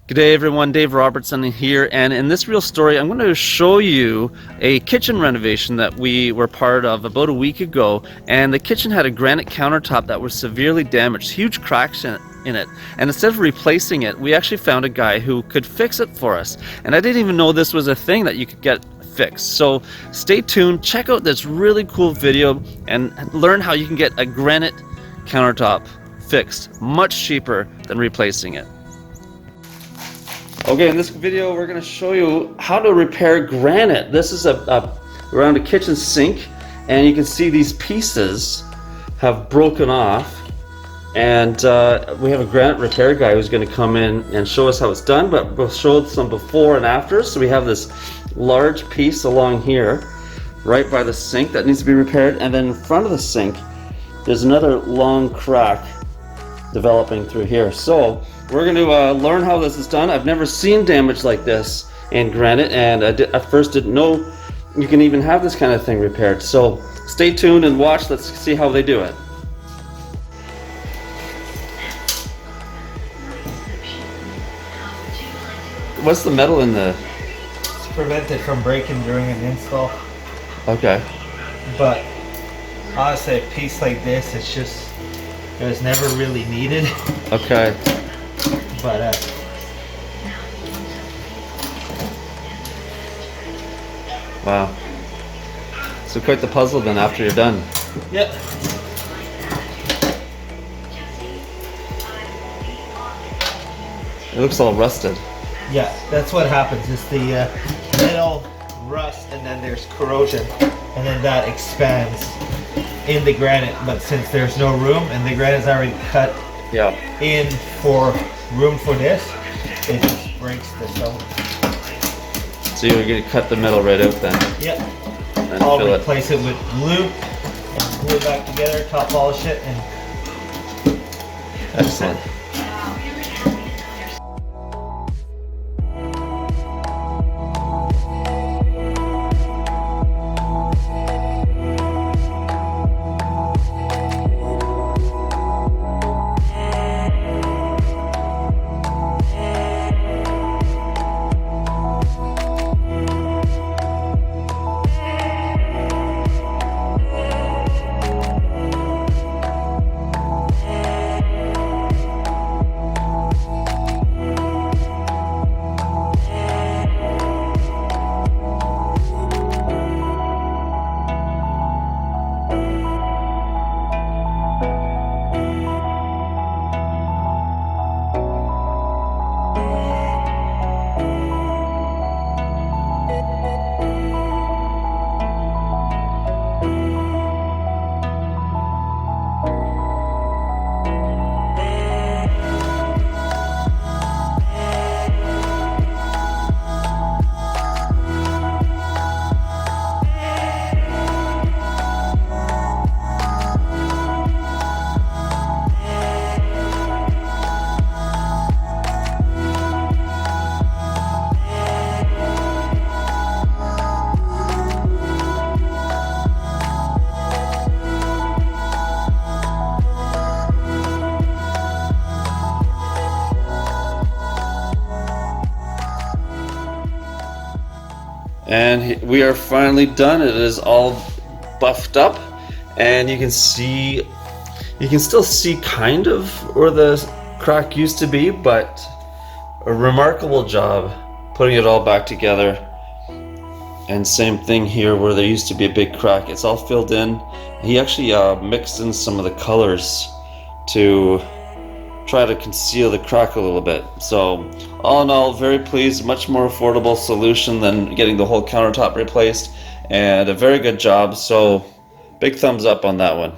G'day everyone, Dave Robertson here, and in this real story I'm going to show you a kitchen renovation that we were part of about a week ago. And the kitchen had a granite countertop that was severely damaged, huge cracks in it, and instead of replacing it, we actually found a guy who could fix it for us. And I didn't even know this was a thing that you could get fixed. So stay tuned, check out this really cool video and learn how you can get a granite countertop fixed much cheaper than replacing it. Okay, in this video we're going to show you how to repair granite. This is around a kitchen sink, and you can see these pieces have broken off, and we have a granite repair guy who's going to come in and show us how it's done, but we'll show some before and after. So we have this large piece along here right by the sink that needs to be repaired, and then in front of the sink there's another long crack developing through here. So we're going to learn how this is done. I've never seen damage like this in granite, and I at first didn't know you can even have this kind of thing repaired. So stay tuned and watch. Let's see how they do it. What's the metal in the... It's prevented from breaking during an install. Okay. But honestly, a piece like this, it was never really needed. Okay. But wow. So quite the puzzle then after you're done. Yep. It looks all rusted. Yeah, that's what happens. It's the metal rust, and then there's corrosion, and then that expands in the granite. But since there's no room and the granite's already cut in for room for this, it just breaks the stone. So you're going to cut the metal right out then? Yep. And I'll fill replace it with glue and glue it back together, top polish it, and excellent. And we are finally done. It is all buffed up, and you can still see kind of where the crack used to be, but a remarkable job putting it all back together. And same thing here where there used to be a big crack. It's all filled in. He actually mixed in some of the colors to try to conceal the crack a little bit. So all in all, very pleased. Much more affordable solution than getting the whole countertop replaced, and a very good job. So big thumbs up on that one.